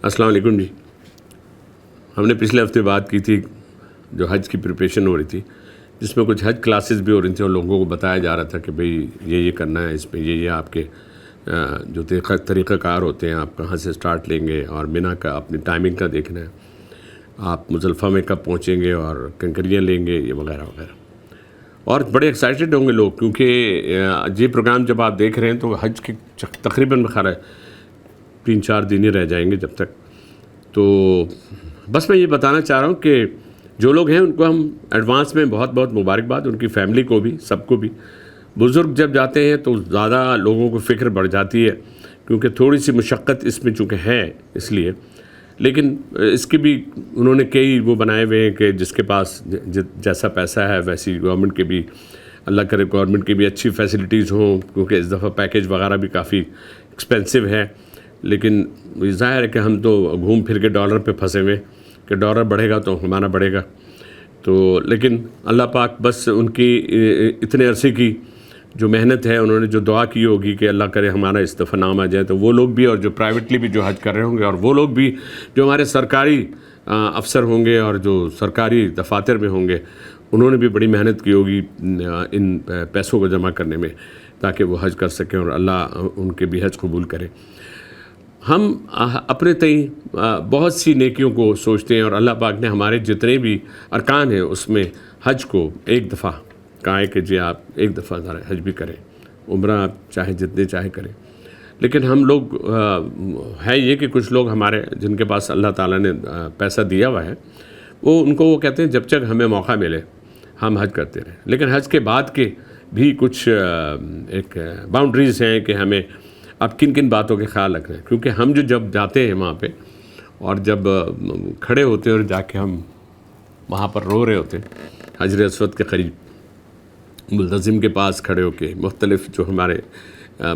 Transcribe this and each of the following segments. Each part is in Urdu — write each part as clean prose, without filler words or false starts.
السلام علیکم جی. ہم نے پچھلے ہفتے بات کی تھی جو حج کی پریپریشن ہو رہی تھی، جس میں کچھ حج کلاسز بھی ہو رہی تھیں اور لوگوں کو بتایا جا رہا تھا کہ بھئی یہ کرنا ہے، اس میں یہ آپ کے جو طریقہ کار ہوتے ہیں، آپ کہاں سے سٹارٹ لیں گے اور مینا کا اپنی ٹائمنگ کا دیکھنا ہے، آپ مزدلفہ میں کب پہنچیں گے اور کنکریاں لیں گے، یہ وغیرہ وغیرہ. اور بڑے ایکسائٹڈ ہوں گے لوگ، کیونکہ یہ پروگرام جب آپ دیکھ رہے ہیں تو حج کے تقریباً بخیر 3-4 دن ہی رہ جائیں گے جب تک. تو بس میں یہ بتانا چاہ رہا ہوں کہ جو لوگ ہیں ان کو ہم ایڈوانس میں بہت بہت مبارکباد، ان کی فیملی کو بھی، سب کو بھی. بزرگ جب جاتے ہیں تو زیادہ لوگوں کو فکر بڑھ جاتی ہے، کیونکہ تھوڑی سی مشقت اس میں چونکہ ہے اس لیے. لیکن اس کی بھی انہوں نے کئی وہ بنائے ہوئے ہیں کہ جس کے پاس جیسا پیسہ ہے ویسی گورنمنٹ کے بھی، اللہ کرے گورنمنٹ کی بھی اچھی فیسلٹیز ہوں، کیونکہ اس دفعہ پیکیج وغیرہ بھی کافی ایکسپینسو ہے. لیکن ظاہر ہے کہ ہم تو گھوم پھر کے ڈالر پہ پھنسے ہوئے کہ ڈالر بڑھے گا تو ہمارا بڑھے گا. تو لیکن اللہ پاک بس ان کی اتنے عرصے کی جو محنت ہے، انہوں نے جو دعا کی ہوگی کہ اللہ کرے ہمارا اس دفعہ نام آ جائے، تو وہ لوگ بھی اور جو پرائیویٹلی بھی جو حج کر رہے ہوں گے، اور وہ لوگ بھی جو ہمارے سرکاری افسر ہوں گے اور جو سرکاری دفاتر میں ہوں گے، انہوں نے بھی بڑی محنت کی ہوگی ان پیسوں کو جمع کرنے میں تاکہ وہ حج کر سکیں اور اللہ ان کے بھی حج قبول کرے. ہم اپنے تئیں بہت سی نیکیوں کو سوچتے ہیں، اور اللہ پاک نے ہمارے جتنے بھی ارکان ہیں اس میں حج کو ایک دفعہ کہا ہے کہ جی آپ ایک دفعہ حج بھی کریں، عمرہ آپ چاہے جتنے چاہے کریں. لیکن ہم لوگ ہے یہ کہ کچھ لوگ ہمارے جن کے پاس اللہ تعالیٰ نے پیسہ دیا ہوا ہے، ان کو وہ کہتے ہیں جب تک ہمیں موقع ملے ہم حج کرتے رہیں. لیکن حج کے بعد کے بھی کچھ ایک باؤنڈریز ہیں کہ ہمیں اب کن کن باتوں کے خیال رکھنا ہے. کیونکہ ہم جو جب جاتے ہیں وہاں پہ اور جب کھڑے ہوتے ہیں اور جا کے ہم وہاں پر رو رہے ہوتے ہیں حجر اسود کے قریب، ملتزم کے پاس کھڑے ہو کے، مختلف جو ہمارے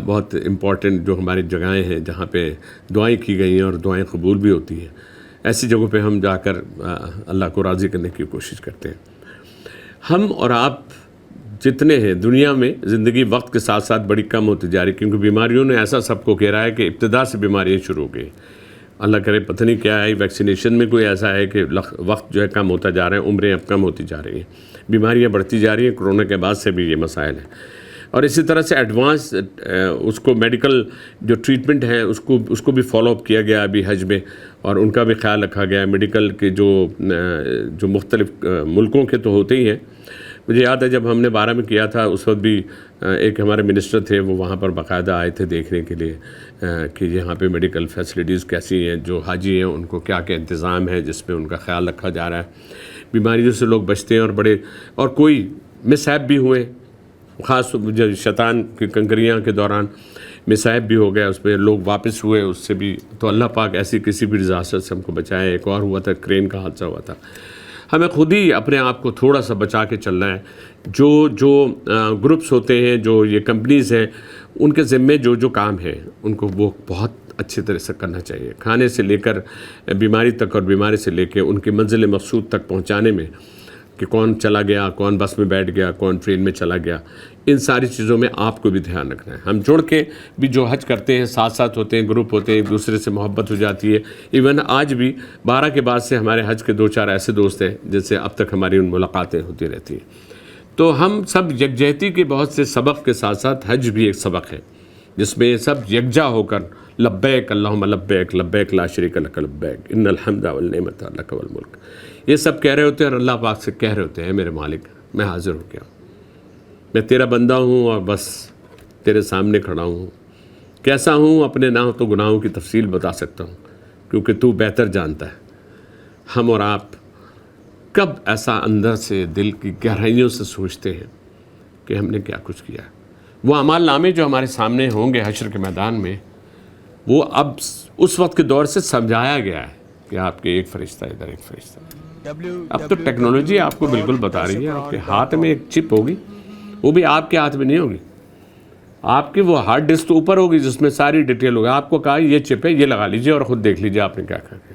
بہت امپورٹنٹ جو ہماری جگہیں ہیں جہاں پہ دعائیں کی گئی ہیں اور دعائیں قبول بھی ہوتی ہیں، ایسی جگہوں پہ ہم جا کر اللہ کو راضی کرنے کی کوشش کرتے ہیں. ہم اور آپ جتنے ہیں دنیا میں، زندگی وقت کے ساتھ ساتھ بڑی کم ہوتی جا رہی، کیونکہ بیماریوں نے ایسا سب کو گھیرا ہے کہ ابتدا سے بیماریاں شروع ہو گئی. اللہ کرے پتہ نہیں کیا ہے، ویکسینیشن میں کوئی ایسا ہے کہ وقت جو ہے کم ہوتا جا رہا ہے، عمریں اب کم ہوتی جا رہی ہیں، بیماریاں بڑھتی جا رہی ہیں. کرونا کے بعد سے بھی یہ مسائل ہیں. اور اسی طرح سے ایڈوانس اس کو میڈیکل جو ٹریٹمنٹ ہے اس کو بھی فالو اپ کیا گیا ابھی حج میں، اور ان کا بھی خیال رکھا گیا ہے. میڈیکل کے جو مختلف ملکوں کے تو ہوتے ہی ہیں. مجھے یاد ہے جب ہم نے 12 میں کیا تھا، اس وقت بھی ایک ہمارے منسٹر تھے، وہ وہاں پر باقاعدہ آئے تھے دیکھنے کے لیے کہ یہاں پہ میڈیکل فیسلٹیز کیسی ہیں، جو حاجی ہیں ان کو کیا کیا انتظام ہے جس میں ان کا خیال رکھا جا رہا ہے. بیماریوں سے لوگ بچتے ہیں اور کوئی مسہیپ بھی ہوئے، خاص جو شیطان کی کنکریاں کے دوران مسہیپ بھی ہو گیا، اس میں لوگ واپس ہوئے اس سے بھی. تو اللہ پاک ایسی کسی بھی ڈیزاسٹر سے ہم کو بچائے. ایک اور ہوا تھا، کرین کا حادثہ ہوا تھا. ہمیں خود ہی اپنے آپ کو تھوڑا سا بچا کے چلنا ہے. جو گروپس ہوتے ہیں، جو یہ کمپنیز ہیں، ان کے ذمے جو کام ہے ان کو وہ بہت اچھی طرح سے کرنا چاہیے، کھانے سے لے کر بیماری تک اور بیماری سے لے کے ان کی منزل مقصود تک پہنچانے میں، کہ کون چلا گیا، کون بس میں بیٹھ گیا، کون ٹرین میں چلا گیا، ان ساری چیزوں میں آپ کو بھی دھیان رکھنا ہے. ہم جڑ کے بھی جو حج کرتے ہیں، ساتھ ساتھ ہوتے ہیں، گروپ ہوتے ہیں، ایک دوسرے سے محبت ہو جاتی ہے. ایون آج بھی 12 کے بعد سے ہمارے حج کے 2-4 ایسے دوست ہیں جن سے اب تک ہماری ان ملاقاتیں ہوتی رہتی ہیں. تو ہم سب یکجہتی کے بہت سے سبق کے ساتھ ساتھ حج بھی ایک سبق ہے، جس میں سب یکجا ہو کر لبیک اللہم لبیک لبیک لا شریک لک لبیک ان الحمد والنعمت لک والملک، یہ سب کہہ رہے ہوتے ہیں اور اللہ پاک سے کہہ رہے ہوتے ہیں، میرے مالک میں حاضر ہو گیا، میں تیرا بندہ ہوں اور بس تیرے سامنے کھڑا ہوں. کیسا ہوں اپنے نہ تو گناہوں کی تفصیل بتا سکتا ہوں، کیونکہ تو بہتر جانتا ہے. ہم اور آپ کب ایسا اندر سے دل کی گہرائیوں سے سوچتے ہیں کہ ہم نے کیا کچھ کیا؟ وہ اعمال نامے جو ہمارے سامنے ہوں گے حشر کے میدان میں، وہ اب اس وقت کے دور سے سمجھایا گیا ہے کہ آپ کے ایک فرشتہ ادھر، ایک فرشتہ. اب تو ٹیکنالوجی آپ کو بالکل بتا رہی ہے، آپ کے ہاتھ میں ایک چپ ہوگی، وہ بھی آپ کے ہاتھ میں نہیں ہوگی، آپ کی وہ ہارڈ ڈسک تو اوپر ہوگی جس میں ساری ڈیٹیل ہوگی. آپ کو کہا یہ چپ ہے، یہ لگا لیجئے اور خود دیکھ لیجئے آپ نے کیا کیا.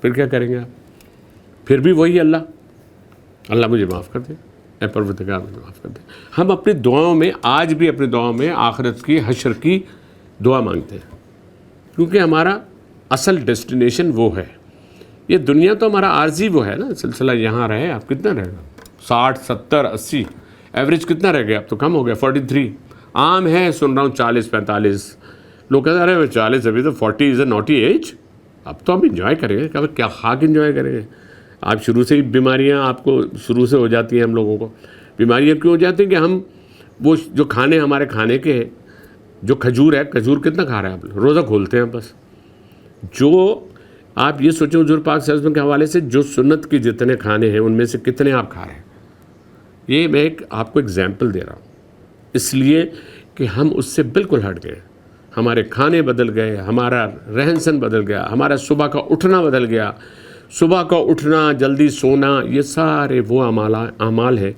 پھر کیا کریں گے آپ؟ پھر بھی وہی اللہ مجھے معاف کر دے، اے پروردگار مجھے معاف کر دے. ہم اپنی دعاؤں میں آج بھی اپنی دعاؤں میں آخرت کی، حشر کی دعا مانگتے ہیں، کیونکہ ہمارا اصل ڈیسٹینیشن وہ ہے. یہ دنیا تو ہمارا عارضی وہ ہے نا سلسلہ. یہاں رہے آپ کتنا رہے گا 60 70 80 ایوریج کتنا رہ گیا؟ اب تو کم ہو گیا 43. عام ہے سن رہا ہوں 40 45. لوگ کہتے ہیں ارے 40 ابھی تو 40 از اے نوٹی ایج. اب تو ہم انجوائے کریں گے. کیا خاک انجوائے کریں گے؟ آپ شروع سے ہی بیماریاں آپ کو شروع سے ہو جاتی ہیں. ہم لوگوں کو بیماریاں کیوں ہو جاتی ہیں کہ ہم وہ جو کھانے ہمارے کھانے کے ہیں, جو کھجور ہے, کھجور کتنا کھا رہے ہیں آپ؟ روزہ کھولتے ہیں بس. جو آپ یہ سوچیں حضور پاک صلی اللہ علیہ وسلم کے حوالے سے جو سنت کے جتنے کھانے ہیں ان میں سے کتنے آپ کھا رہے ہیں. یہ میں ایک آپ کو اگزامپل دے رہا ہوں اس لیے کہ ہم اس سے بالکل ہٹ گئے. ہمارے کھانے بدل گئے, ہمارا رہن سہن بدل گیا, ہمارا صبح کا اٹھنا بدل گیا. صبح کا اٹھنا, جلدی سونا, یہ سارے وہ اعمال ہیں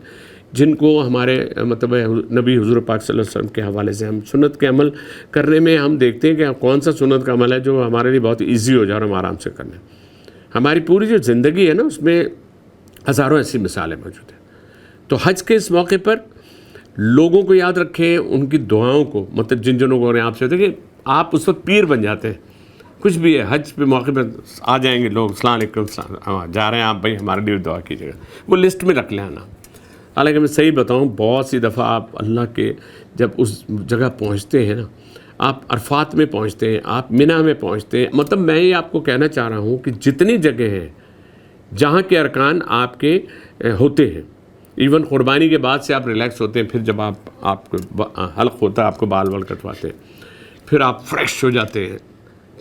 جن کو ہمارے مطلب نبی حضور پاک صلی اللہ علیہ وسلم کے حوالے سے ہم سنت کے عمل کرنے میں ہم دیکھتے ہیں کہ کون سا سنت کا عمل ہے جو ہمارے لیے بہت ایزی ہو جائے اور ہم آرام سے کرنے. ہماری پوری جو زندگی ہے نا اس میں ہزاروں ایسی مثالیں موجود ہیں. تو حج کے اس موقع پر لوگوں کو یاد رکھیں, ان کی دعاؤں کو, مطلب جن لوگوں نے آپ سے کہ آپ اس وقت پیر بن جاتے ہیں. کچھ بھی ہے حج پہ موقع پہ آ جائیں گے لوگ, السلام علیکم جا رہے ہیں آپ بھائی ہمارے لیے دعا کیجیے گا, وہ لسٹ میں رکھ لینا. حالانکہ میں صحیح بتاؤں بہت سی دفعہ آپ اللہ کے جب اس جگہ پہنچتے ہیں نا, آپ عرفات میں پہنچتے ہیں, آپ منی میں پہنچتے ہیں, مطلب میں یہ آپ کو کہنا چاہ رہا ہوں کہ جتنی جگہ ہیں جہاں کے ارکان آپ کے ہوتے ہیں, ایون قربانی کے بعد سے آپ ریلیکس ہوتے ہیں, پھر جب آپ کو حلق ہوتا ہے, آپ کو بال وال کٹواتے ہیں, پھر آپ فریش ہو جاتے ہیں,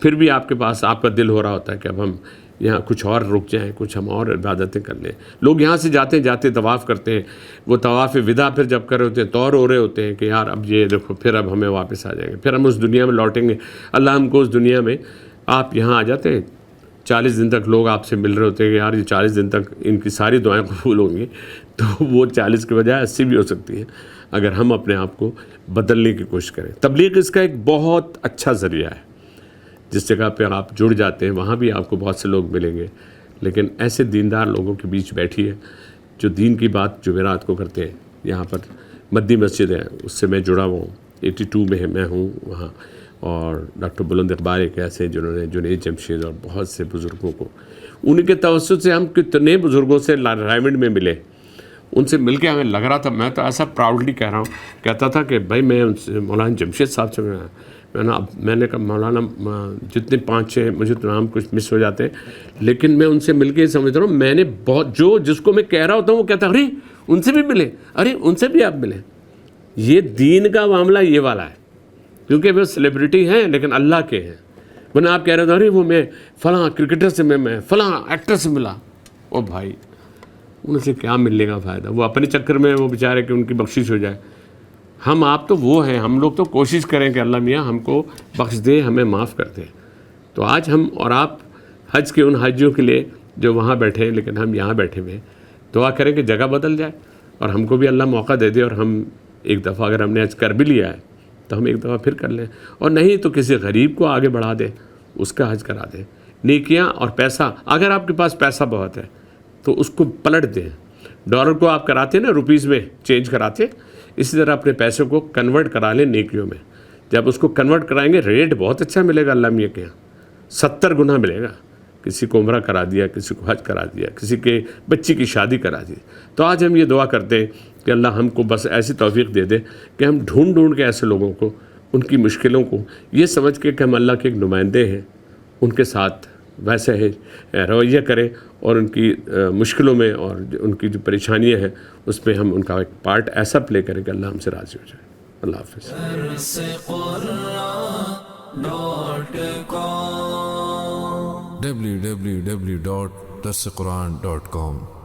پھر بھی آپ کے پاس آپ کا دل ہو رہا ہوتا ہے کہ اب ہم یہاں کچھ اور رک جائیں, کچھ ہم اور عبادتیں کر لیں. لوگ یہاں سے جاتے طواف کرتے ہیں, وہ طواف وداع پھر جب کر رہے ہوتے ہیں طور ہو رہے ہوتے ہیں کہ یار اب یہ دیکھو پھر اب ہمیں واپس آ جائیں گے, پھر ہم اس دنیا میں لوٹیں گے. اللہ ہم کو اس دنیا میں, آپ یہاں آ جاتے ہیں 40 دن تک لوگ آپ سے مل رہے ہوتے ہیں کہ یار یہ 40 دن تک ان کی ساری دعائیں قبول ہوں گی, تو وہ 40 کے بجائے 80 بھی ہو سکتی ہیں اگر ہم اپنے آپ کو بدلنے کی کوشش کریں. تبلیغ اس کا ایک بہت اچھا ذریعہ ہے. جس جگہ پہ آپ جڑ جاتے ہیں وہاں بھی آپ کو بہت سے لوگ ملیں گے, لیکن ایسے دیندار لوگوں کے بیچ بیٹھیے جو دین کی بات جمعرات کو کرتے ہیں. یہاں پر مدی مسجد ہے, اس سے میں جڑا ہوا ہوں, 82 میں میں ہوں وہاں, اور ڈاکٹر بلند اقبال ایک ایسے جنہوں نے جنید جمشید اور بہت سے بزرگوں کو, ان کے توسط سے ہم کتنے بزرگوں سے رائمنڈ میں ملے. ان سے مل کے ہمیں لگ رہا تھا, میں تو ایسا پراؤڈلی کہہ رہا ہوں, کہتا تھا کہ بھائی میں ان سے مولانا جمشید صاحب سے میں نے کہا مولانا جتنے 5-6 مجھے تو نام کچھ مس ہو جاتے ہیں, لیکن میں ان سے مل کے سمجھ رہا ہوں میں نے بہت جس کو میں کہہ رہا ہوتا ہوں وہ کہتا ہے ارے ان سے بھی ملے, ارے ان سے بھی آپ ملیں. یہ دین کا معاملہ یہ والا ہے, کیونکہ وہ سیلیبریٹی ہیں لیکن اللہ کے ہیں. ورنہ آپ کہہ رہے تھے ارے وہ میں فلاں کرکٹر سے میں فلاں ایکٹر سے ملا. او بھائی ان سے کیا ملنے کا فائدہ, وہ اپنے چکر میں وہ بیچارے کہ ان کی بخشش ہو جائے. ہم آپ تو وہ ہیں, ہم لوگ تو کوشش کریں کہ اللہ میاں ہم کو بخش دے, ہمیں معاف کر دے. تو آج ہم اور آپ حج کے ان حاجیوں کے لیے جو وہاں بیٹھے ہیں لیکن ہم یہاں بیٹھے ہوئے ہیں, دعا کریں کہ جگہ بدل جائے اور ہم کو بھی اللہ موقع دے دے, اور ہم ایک دفعہ اگر ہم نے حج کر بھی لیا ہے تو ہم ایک دفعہ پھر کر لیں, اور نہیں تو کسی غریب کو آگے بڑھا دیں, اس کا حج کرا دیں. نیکیاں اور پیسہ, اگر آپ کے پاس پیسہ بہت ہے تو اس کو پلٹ دیں. ڈالر کو آپ کراتے ہیں نا روپیز میں چینج کراتے, اسی طرح اپنے پیسے کو کنورٹ کرا لیں نیکیوں میں. جب اس کو کنورٹ کرائیں گے ریٹ بہت اچھا ملے گا اللہ میاں کے یہاں, 70 گنا ملے گا. کسی کو عمرہ کرا دیا, کسی کو حج کرا دیا, کسی کے بچی کی شادی کرا دی. تو آج ہم یہ دعا کرتے ہیں کہ اللہ ہم کو بس ایسی توفیق دے دے کہ ہم ڈھونڈ کے ایسے لوگوں کو, ان کی مشکلوں کو یہ سمجھ کے کہ ہم اللہ کے ایک نمائندے ہیں, ان کے ساتھ ویسے ہے رویہ کریں, اور ان کی مشکلوں میں اور ان کی جو پریشانیاں ہیں اس میں ہم ان کا ایک پارٹ ایسا پلے کریں کہ اللہ ہم سے راضی ہو جائے. اللہ حافظ. www.darsequran.com